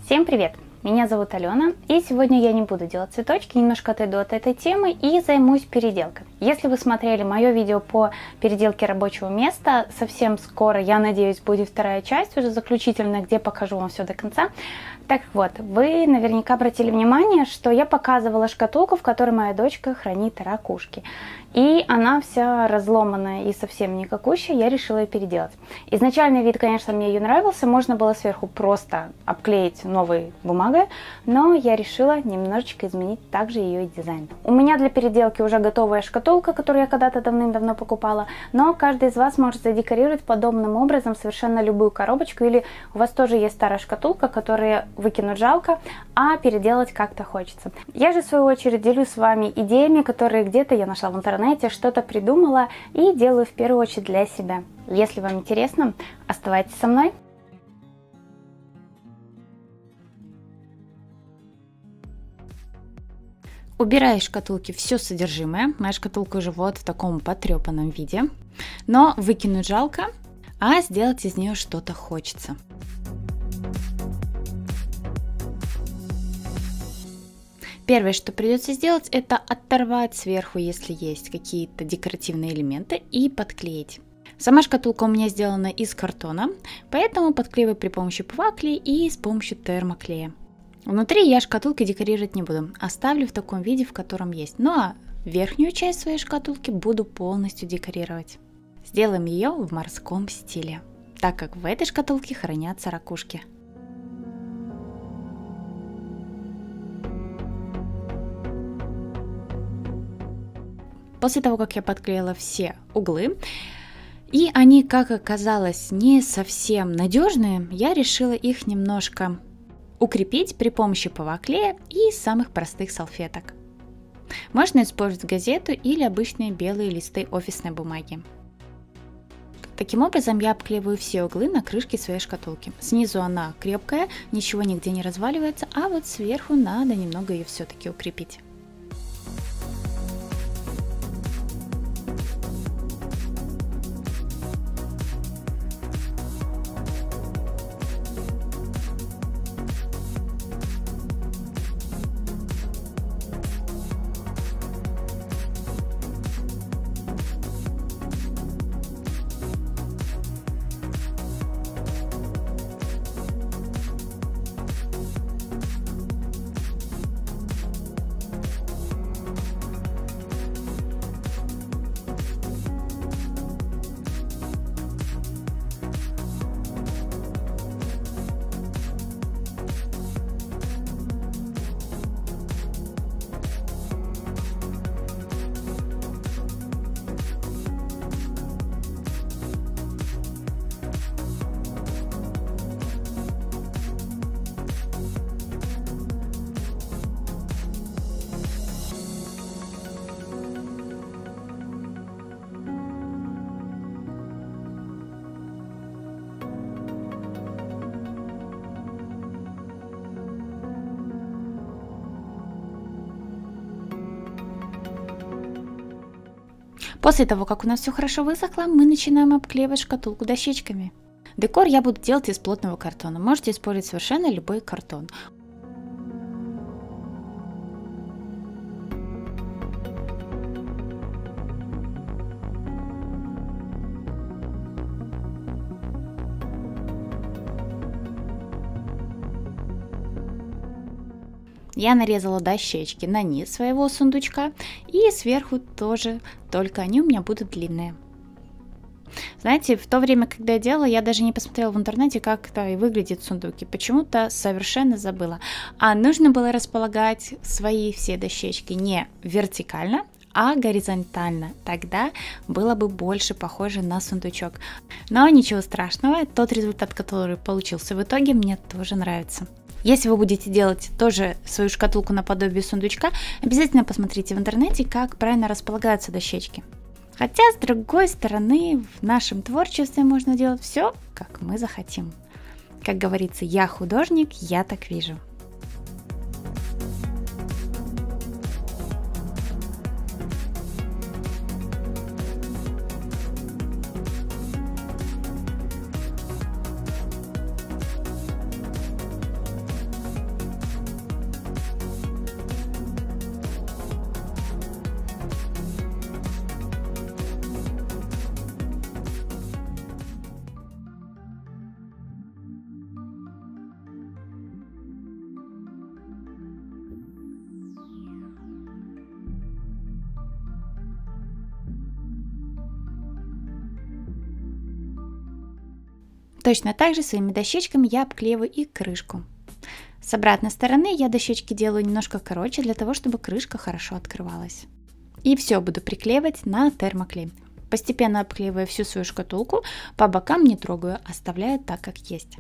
Всем привет! Меня зовут Алена, и сегодня я не буду делать цветочки, немножко отойду от этой темы и займусь переделкой. Если вы смотрели мое видео по переделке рабочего места, совсем скоро, я надеюсь, будет вторая часть, уже заключительная, где покажу вам все до конца. Так вот, вы наверняка обратили внимание, что я показывала шкатулку, в которой моя дочка хранит ракушки. И она вся разломанная и совсем никакущая, я решила ее переделать. Изначальный вид, конечно, мне ее нравился, можно было сверху просто обклеить новой бумагой, но я решила немножечко изменить также ее дизайн. У меня для переделки уже готовая шкатулка, которую я когда-то давным-давно покупала, но каждый из вас может задекорировать подобным образом совершенно любую коробочку, или у вас тоже есть старая шкатулка, которую выкинуть жалко, а переделать как-то хочется. Я же, в свою очередь, делюсь с вами идеями, которые где-то я нашла в интернете, что-то придумала и делаю в первую очередь для себя. Если вам интересно, оставайтесь со мной. Убираю из шкатулки все содержимое. Моя шкатулка уже вот в таком потрепанном виде. Но выкинуть жалко, а сделать из нее что-то хочется. Первое, что придется сделать, это оторвать сверху, если есть какие-то декоративные элементы, и подклеить. Сама шкатулка у меня сделана из картона, поэтому подклеиваю при помощи ПВА-клея и с помощью термоклея. Внутри я шкатулки декорировать не буду, оставлю в таком виде, в котором есть. Ну а верхнюю часть своей шкатулки буду полностью декорировать. Сделаем ее в морском стиле, так как в этой шкатулке хранятся ракушки. После того, как я подклеила все углы, и они, как оказалось, не совсем надежные, я решила их немножко укрепить при помощи ПВА-клея и самых простых салфеток. Можно использовать газету или обычные белые листы офисной бумаги. Таким образом, я обклеиваю все углы на крышке своей шкатулки. Снизу она крепкая, ничего нигде не разваливается, а вот сверху надо немного ее все-таки укрепить. После того, как у нас все хорошо высохло, мы начинаем обклеивать шкатулку дощечками. Декор я буду делать из плотного картона. Можете использовать совершенно любой картон. Я нарезала дощечки на низ своего сундучка и сверху тоже, только они у меня будут длинные. Знаете, в то время, когда я делала, я даже не посмотрела в интернете, как это и выглядит сундуки. Почему-то совершенно забыла. А нужно было располагать свои все дощечки не вертикально, а горизонтально. Тогда было бы больше похоже на сундучок. Но ничего страшного, тот результат, который получился в итоге, мне тоже нравится. Если вы будете делать тоже свою шкатулку наподобие сундучка, обязательно посмотрите в интернете, как правильно располагаются дощечки. Хотя, с другой стороны, в нашем творчестве можно делать все, как мы захотим. Как говорится, я художник, я так вижу. Точно так же своими дощечками я обклеиваю и крышку. С обратной стороны я дощечки делаю немножко короче, для того, чтобы крышка хорошо открывалась. И все буду приклеивать на термоклей. Постепенно обклеиваю всю свою шкатулку, по бокам не трогаю, оставляю так, как есть.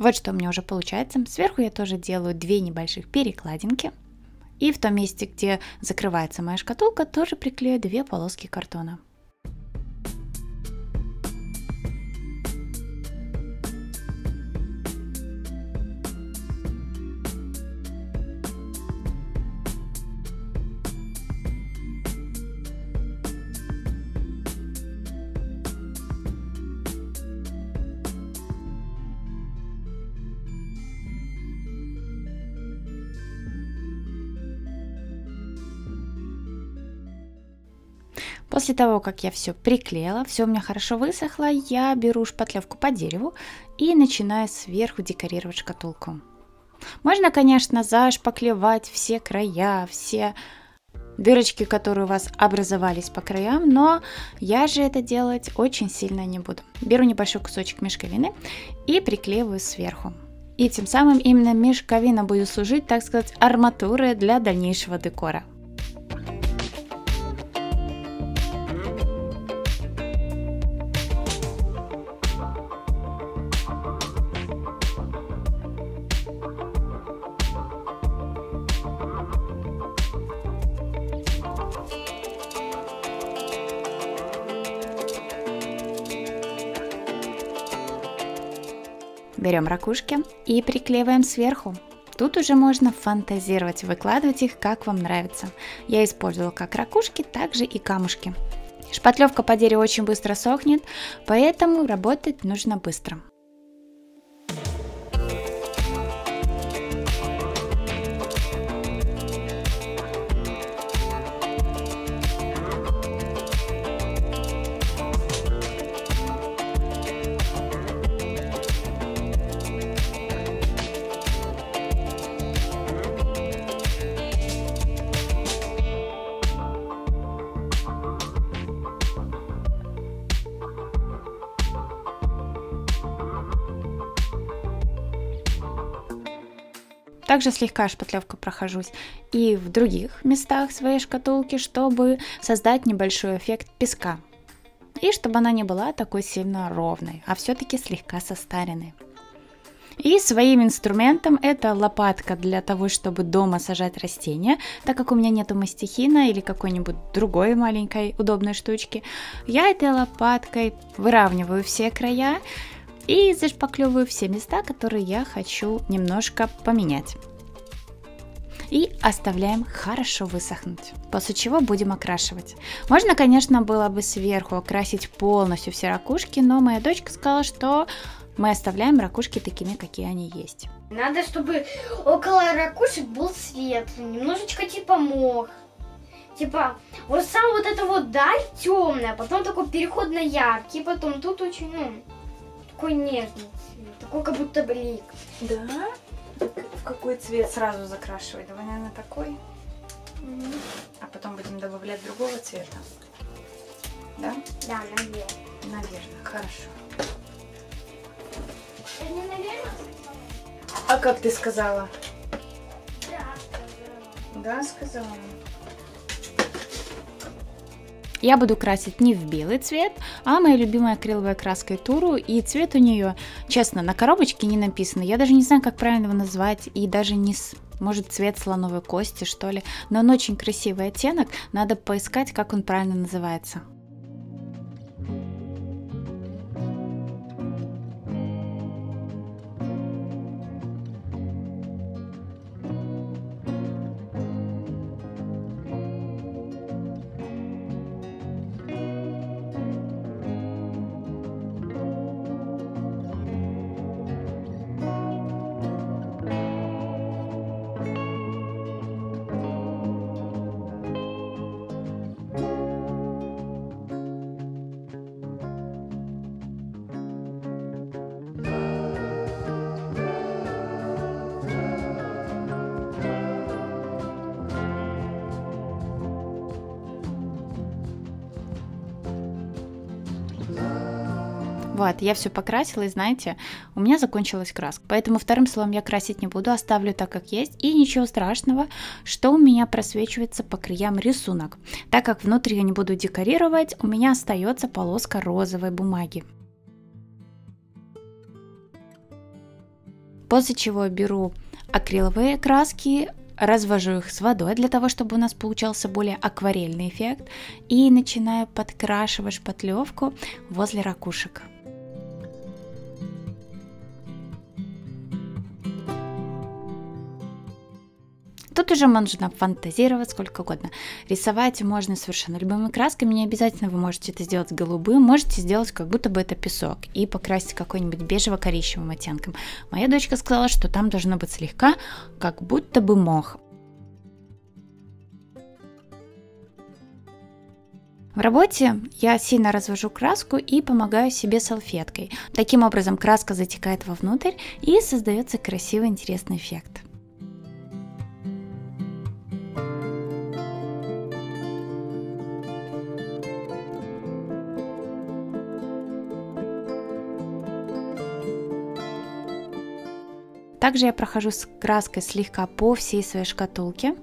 Вот что у меня уже получается. Сверху я тоже делаю 2 небольших перекладинки. И в том месте, где закрывается моя шкатулка, тоже приклею 2 полоски картона. После того, как я все приклеила, все у меня хорошо высохло, я беру шпатлевку по дереву и начинаю сверху декорировать шкатулку. Можно, конечно, зашпаклевать все края, все дырочки, которые у вас образовались по краям, но я же это делать очень сильно не буду. Беру небольшой кусочек мешковины и приклеиваю сверху. И тем самым именно мешковина будет служить, так сказать, арматурой для дальнейшего декора. Берем ракушки и приклеиваем сверху. Тут уже можно фантазировать, выкладывать их как вам нравится. Я использовала как ракушки, так же и камушки. Шпатлевка по дереву очень быстро сохнет, поэтому работать нужно быстро. Также слегка шпатлевкой прохожусь и в других местах своей шкатулки, чтобы создать небольшой эффект песка. И чтобы она не была такой сильно ровной, а все-таки слегка состаренной. И своим инструментом, это лопатка для того, чтобы дома сажать растения, так как у меня нету мастихина или какой-нибудь другой маленькой удобной штучки, я этой лопаткой выравниваю все края и зашпаклевываю все места, которые я хочу немножко поменять. И оставляем хорошо высохнуть, после чего будем окрашивать. Можно, конечно, было бы сверху окрасить полностью все ракушки, но моя дочка сказала, что мы оставляем ракушки такими, какие они есть. Надо, чтобы около ракушек был светлый, немножечко типа мох. Типа, вот сам вот эта вот даль темная, потом такой переход на яркий, потом тут очень, такой нежный цвет, такой как будто блик. Да? В какой цвет сразу закрашивать? Давай, наверное, такой. А потом будем добавлять другого цвета. Да? Да, наверное. Наверное, хорошо. Это не наверное? А как ты сказала? Да, сказала. Да, сказала. Я буду красить не в белый цвет, а моей любимой акриловой краской Туру. И цвет у нее, честно, на коробочке не написано. Я даже не знаю, как правильно его назвать. И даже не Может, цвет слоновой кости, что ли. Но он очень красивый оттенок. Надо поискать, как он правильно называется. Вот, я все покрасила, и знаете, у меня закончилась краска. Поэтому вторым слоем я красить не буду, оставлю так, как есть. И ничего страшного, что у меня просвечивается по краям рисунок. Так как внутри я не буду декорировать, у меня остается полоска розовой бумаги. После чего беру акриловые краски, развожу их с водой для того, чтобы у нас получался более акварельный эффект. И начинаю подкрашивать шпатлевку возле ракушек. Тут уже можно фантазировать сколько угодно. Рисовать можно совершенно любыми красками. Не обязательно вы можете это сделать голубым. Можете сделать, как будто бы это песок. И покрасить какой-нибудь бежево-коричневым оттенком. Моя дочка сказала, что там должно быть слегка, как будто бы мох. В работе я сильно развожу краску и помогаю себе салфеткой. Таким образом краска затекает вовнутрь и создается красивый интересный эффект. Также я прохожу с краской слегка по всей своей шкатулке.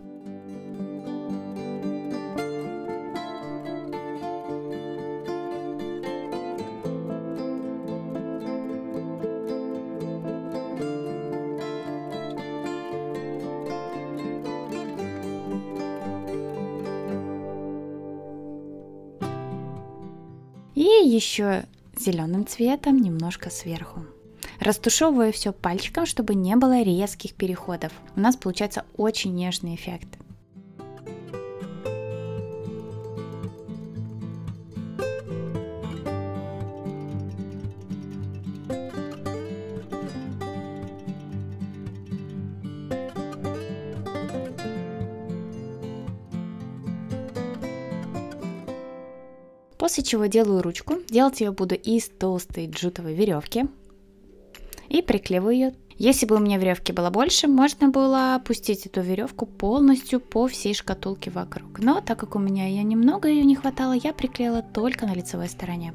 И еще зеленым цветом немножко сверху. Растушевываю все пальчиком, чтобы не было резких переходов. У нас получается очень нежный эффект. После чего делаю ручку. Делать ее буду из толстой джутовой веревки. И приклеиваю ее. Если бы у меня веревки было больше, можно было опустить эту веревку полностью по всей шкатулке вокруг. Но так как у меня ее немного, ее не хватало, я приклеила только на лицевой стороне.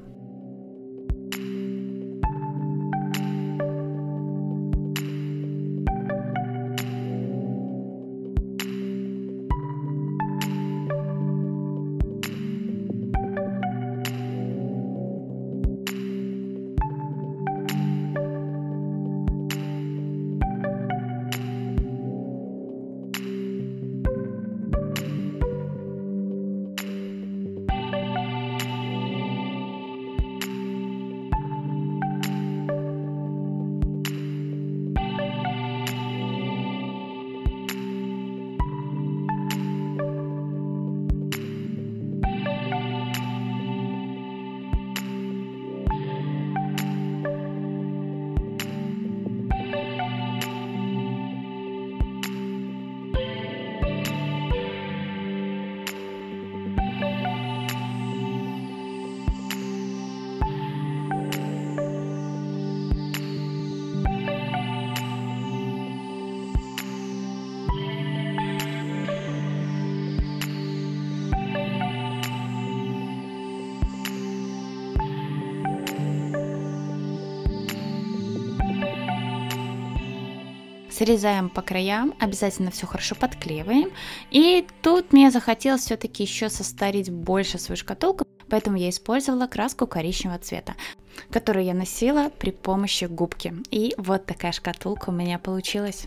Срезаем по краям, обязательно все хорошо подклеиваем. И тут мне захотелось все-таки еще состарить больше свою шкатулку, поэтому я использовала краску коричневого цвета, которую я носила при помощи губки. И вот такая шкатулка у меня получилась.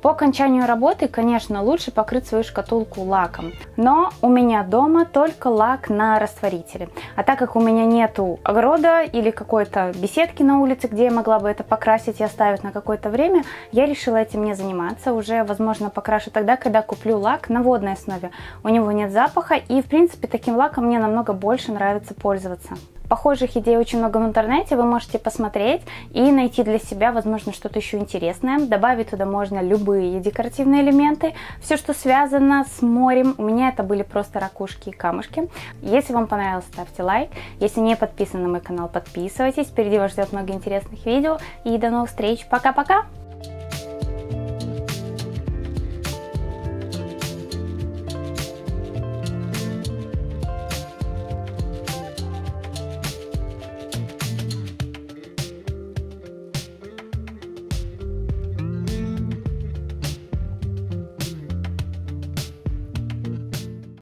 По окончанию работы, конечно, лучше покрыть свою шкатулку лаком, но у меня дома только лак на растворителе. А так как у меня нету огорода или какой-то беседки на улице, где я могла бы это покрасить и оставить на какое-то время, я решила этим не заниматься. Уже, возможно, покрашу тогда, когда куплю лак на водной основе. У него нет запаха, и, в принципе, таким лаком мне намного больше нравится пользоваться. Похожих идей очень много в интернете, вы можете посмотреть и найти для себя, возможно, что-то еще интересное. Добавить туда можно любые декоративные элементы, все, что связано с морем. У меня это были просто ракушки и камушки. Если вам понравилось, ставьте лайк. Если не подписаны на мой канал, подписывайтесь. Впереди вас ждет много интересных видео. И до новых встреч. Пока-пока!